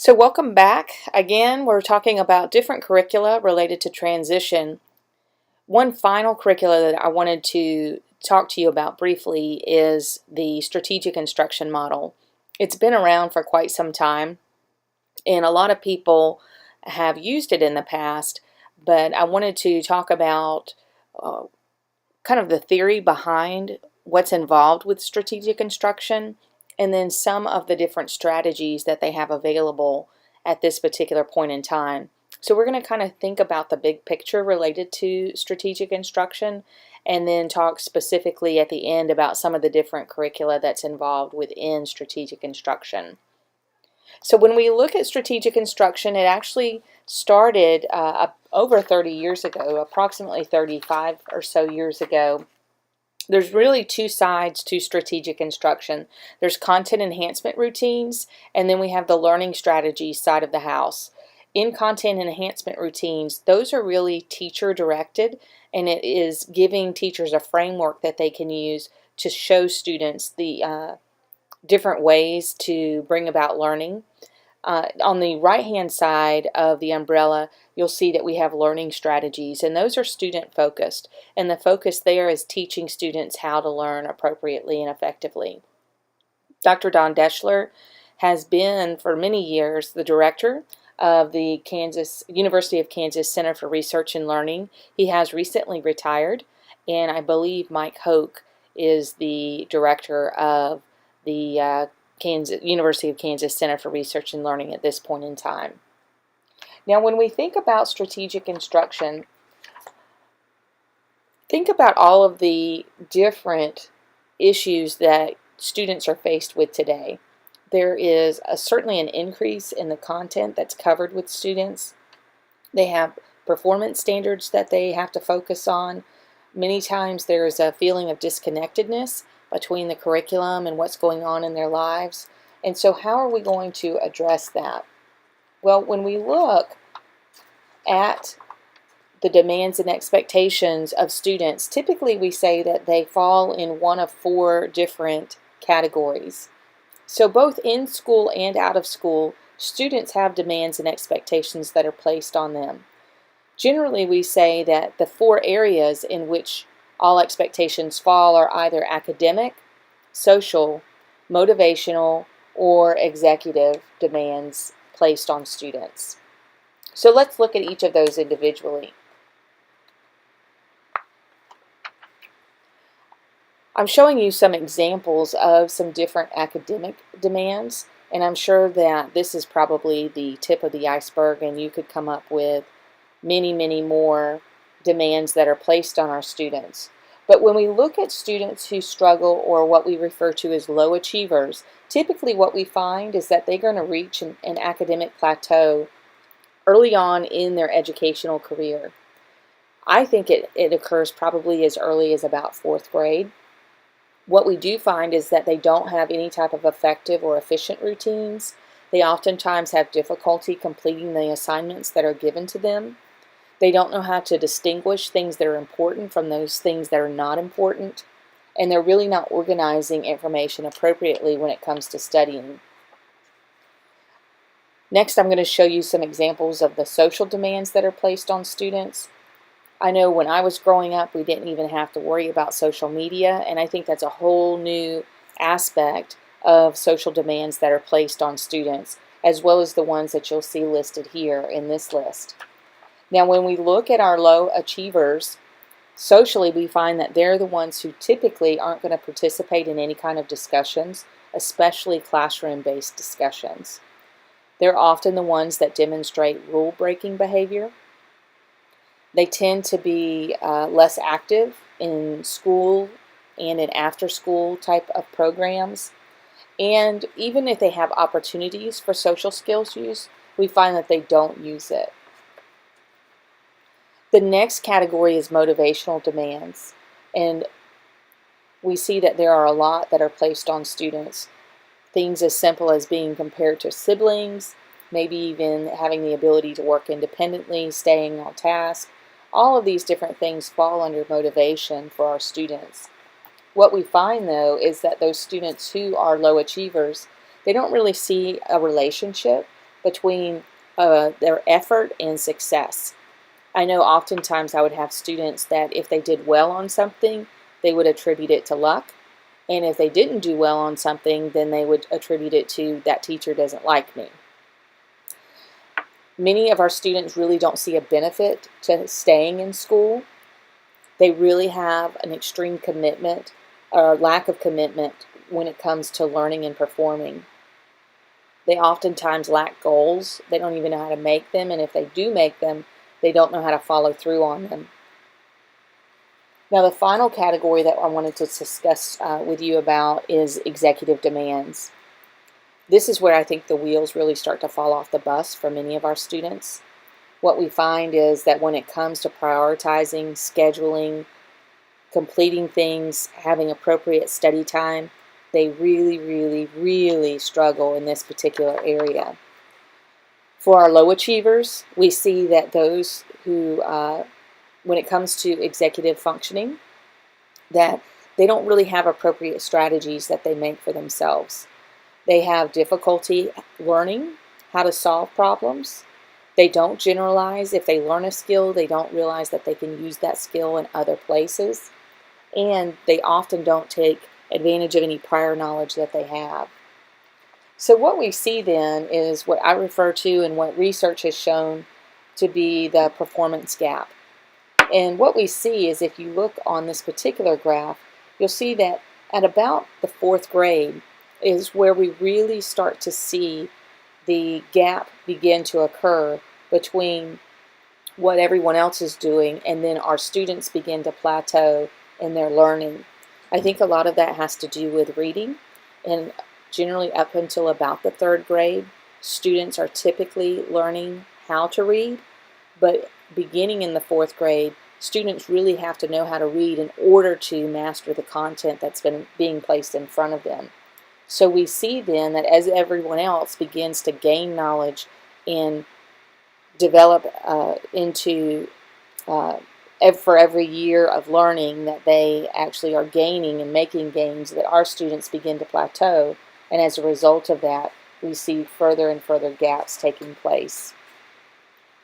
So welcome back. Again, we're talking about different curricula related to transition. One final curricula that I wanted to talk to you about briefly is the strategic instruction model. It's been around for quite some time, and a lot of people have used it in the past, but I wanted to talk about kind of the theory behind what's involved with strategic instruction, and then some of the different strategies that they have available at this particular point in time. So we're going to kind of think about the big picture related to strategic instruction, and then talk specifically at the end about some of the different curricula that's involved within strategic instruction. So when we look at strategic instruction, it actually started over 30 years ago, approximately 35 or so years ago. There's really two sides to strategic instruction. There's content enhancement routines, and then we have the learning strategies side of the house. In content enhancement routines, those are really teacher directed, and it is giving teachers a framework that they can use to show students the different ways to bring about learning. On the right-hand side of the umbrella, you'll see that we have learning strategies, and those are student-focused. And the focus there is teaching students how to learn appropriately and effectively. Dr. Don Deschler has been for many years the director of the University of Kansas Center for Research and Learning. He has recently retired, and I believe Mike Hoke is the director of the University of Kansas Center for Research and Learning at this point in time. Now, when we think about strategic instruction, think about all of the different issues that students are faced with today. There is certainly an increase in the content that's covered with students. They have performance standards that they have to focus on. Many times there is a feeling of disconnectedness between the curriculum and what's going on in their lives. And so how are we going to address that? Well, when we look at the demands and expectations of students, typically we say that they fall in one of four different categories. So both in school and out of school, students have demands and expectations that are placed on them. Generally, we say that the four areas in which all expectations fall are either academic, social, motivational, or executive demands placed on students. So let's look at each of those individually. I'm showing you some examples of some different academic demands, and I'm sure that this is probably the tip of the iceberg, and you could come up with many, many more demands that are placed on our students. But when we look at students who struggle, or what we refer to as low achievers, typically what we find is that they're going to reach an academic plateau early on in their educational career. I think it occurs probably as early as about 4th grade. What we do find is that they don't have any type of effective or efficient routines. They oftentimes have difficulty completing the assignments that are given to them. They don't know how to distinguish things that are important from those things that are not important, and they're really not organizing information appropriately when it comes to studying. Next, I'm going to show you some examples of the social demands that are placed on students. I know when I was growing up, we didn't even have to worry about social media, and I think that's a whole new aspect of social demands that are placed on students, as well as the ones that you'll see listed here in this list. Now, when we look at our low achievers, socially we find that they're the ones who typically aren't going to participate in any kind of discussions, especially classroom-based discussions. They're often the ones that demonstrate rule-breaking behavior. They tend to be less active in school and in after-school type of programs. And even if they have opportunities for social skills use, we find that they don't use it. The next category is motivational demands, and we see that there are a lot that are placed on students. Things as simple as being compared to siblings, maybe even having the ability to work independently, staying on task. All of these different things fall under motivation for our students. What we find, though, is that those students who are low achievers, they don't really see a relationship between their effort and success. I know oftentimes I would have students that if they did well on something, they would attribute it to luck. And if they didn't do well on something, then they would attribute it to that teacher doesn't like me. Many of our students really don't see a benefit to staying in school. They really have an extreme commitment or lack of commitment when it comes to learning and performing. They oftentimes lack goals. They don't even know how to make them, and if they do make them, they don't know how to follow through on them. Now, the final category that I wanted to discuss with you about is executive demands. This is where I think the wheels really start to fall off the bus for many of our students. What we find is that when it comes to prioritizing, scheduling, completing things, having appropriate study time, they really struggle in this particular area. For our low achievers, we see that those who, when it comes to executive functioning, that they don't really have appropriate strategies that they make for themselves. They have difficulty learning how to solve problems. They don't generalize. If they learn a skill, they don't realize that they can use that skill in other places. And they often don't take advantage of any prior knowledge that they have. So what we see then is what I refer to and what research has shown to be the performance gap. And what we see is if you look on this particular graph, you'll see that at about the 4th grade is where we really start to see the gap begin to occur between what everyone else is doing and then our students begin to plateau in their learning. I think a lot of that has to do with reading, and generally up until about the 3rd grade, students are typically learning how to read, but beginning in the 4th grade, students really have to know how to read in order to master the content that's being placed in front of them. So we see then that as everyone else begins to gain knowledge and develop for every year of learning that they actually are gaining and making gains, that our students begin to plateau, and as a result of that, we see further and further gaps taking place.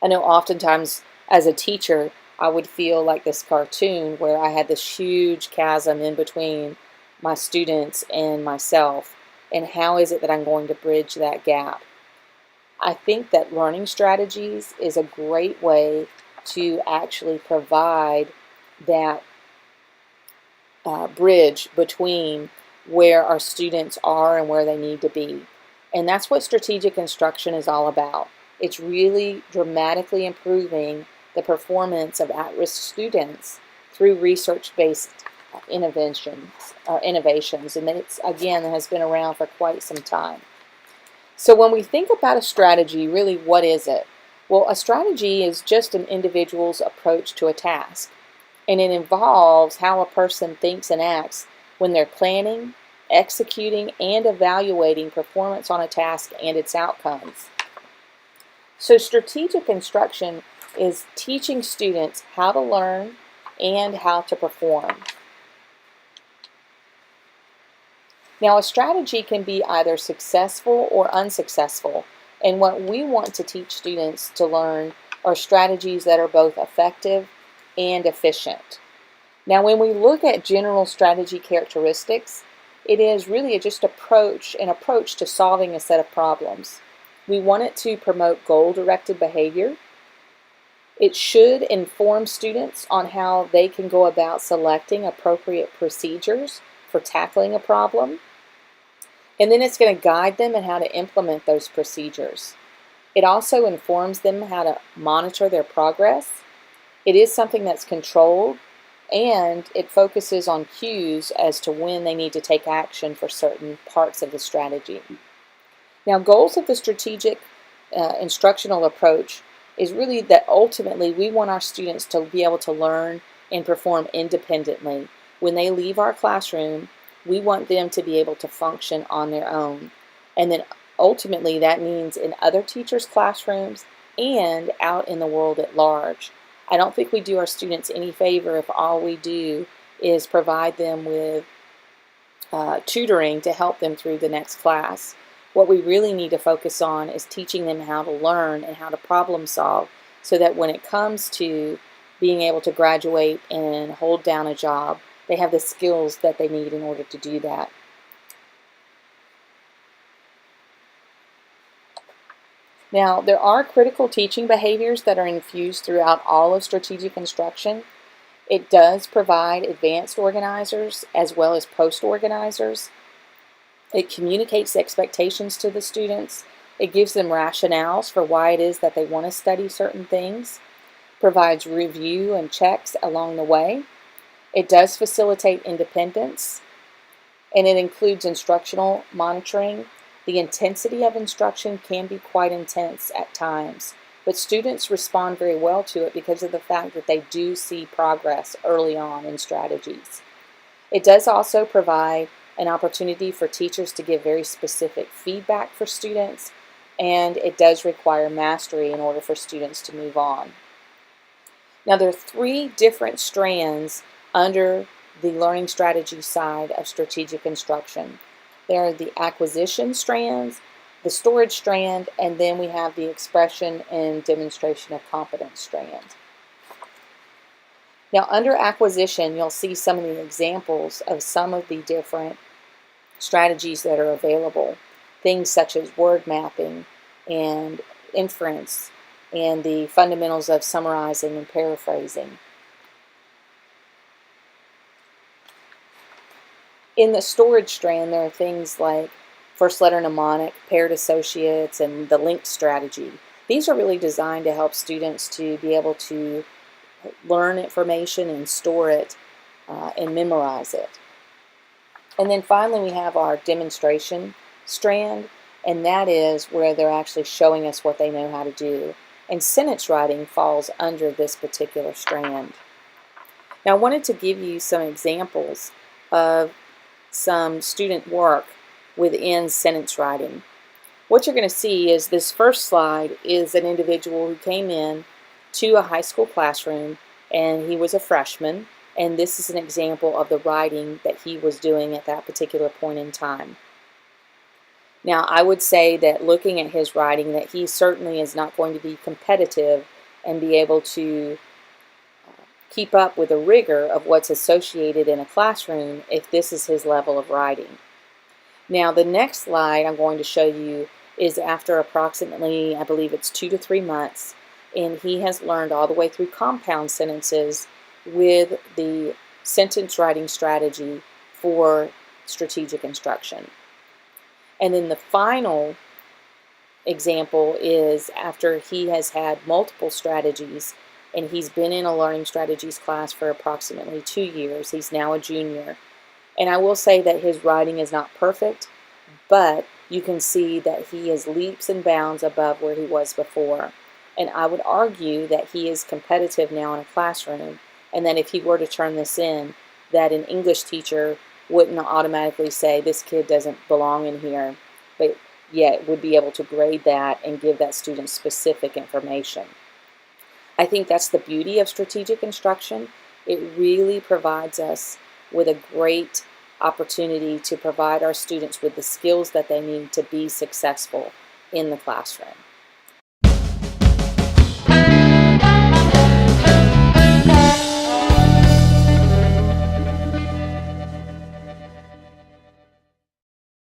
I know oftentimes as a teacher, I would feel like this cartoon where I had this huge chasm in between my students and myself, and how is it that I'm going to bridge that gap? I think that learning strategies is a great way to actually provide that bridge between where our students are and where they need to be. And that's what strategic instruction is all about. It's really dramatically improving the performance of at-risk students through research-based innovations, and it's, again, has been around for quite some time. So when we think about a strategy, really what is it? Well, a strategy is just an individual's approach to a task, and it involves how a person thinks and acts when they're planning, executing, and evaluating performance on a task and its outcomes. So strategic instruction is teaching students how to learn and how to perform. Now, a strategy can be either successful or unsuccessful, and what we want to teach students to learn are strategies that are both effective and efficient. Now, when we look at general strategy characteristics, it is really just an approach to solving a set of problems. We want it to promote goal-directed behavior. It should inform students on how they can go about selecting appropriate procedures for tackling a problem. And then it's going to guide them in how to implement those procedures. It also informs them how to monitor their progress. It is something that's controlled, and it focuses on cues as to when they need to take action for certain parts of the strategy. Now, goals of the strategic instructional approach is really that ultimately we want our students to be able to learn and perform independently. When they leave our classroom, we want them to be able to function on their own. And then ultimately that means in other teachers' classrooms and out in the world at large. I don't think we do our students any favor if all we do is provide them with tutoring to help them through the next class. What we really need to focus on is teaching them how to learn and how to problem solve, so that when it comes to being able to graduate and hold down a job, they have the skills that they need in order to do that. Now, there are critical teaching behaviors that are infused throughout all of strategic instruction. It does provide advanced organizers as well as post-organizers. It communicates expectations to the students. It gives them rationales for why it is that they want to study certain things. Provides review and checks along the way. It does facilitate independence, and it includes instructional monitoring. The intensity of instruction can be quite intense at times, but students respond very well to it because of the fact that they do see progress early on in strategies. It does also provide an opportunity for teachers to give very specific feedback for students, and it does require mastery in order for students to move on. Now, there are 3 different strands under the learning strategy side of strategic instruction. There are the acquisition strands, the storage strand, and then we have the expression and demonstration of competence strand. Now, under acquisition, you'll see some of the examples of some of the different strategies that are available. Things such as word mapping and inference and the fundamentals of summarizing and paraphrasing. In the storage strand, there are things like first letter mnemonic, paired associates, and the linked strategy. These are really designed to help students to be able to learn information and store it and memorize it. And then finally, we have our demonstration strand, and that is where they're actually showing us what they know how to do. And sentence writing falls under this particular strand. Now, I wanted to give you some examples of some student work within sentence writing. What you're going to see is this first slide is an individual who came in to a high school classroom, and he was a freshman, and this is an example of the writing that he was doing at that particular point in time. Now, I would say that looking at his writing, that he certainly is not going to be competitive and be able to keep up with the rigor of what's associated in a classroom if this is his level of writing. Now, the next slide I'm going to show you is after approximately, I believe it's 2 to 3 months, and he has learned all the way through compound sentences with the sentence writing strategy for strategic instruction. And then the final example is after he has had multiple strategies, and he's been in a learning strategies class for approximately 2 years. He's now a junior. And I will say that his writing is not perfect, but you can see that he is leaps and bounds above where he was before. And I would argue that he is competitive now in a classroom, and that if he were to turn this in, that an English teacher wouldn't automatically say this kid doesn't belong in here, but yet would be able to grade that and give that student specific information. I think that's the beauty of strategic instruction. It really provides us with a great opportunity to provide our students with the skills that they need to be successful in the classroom.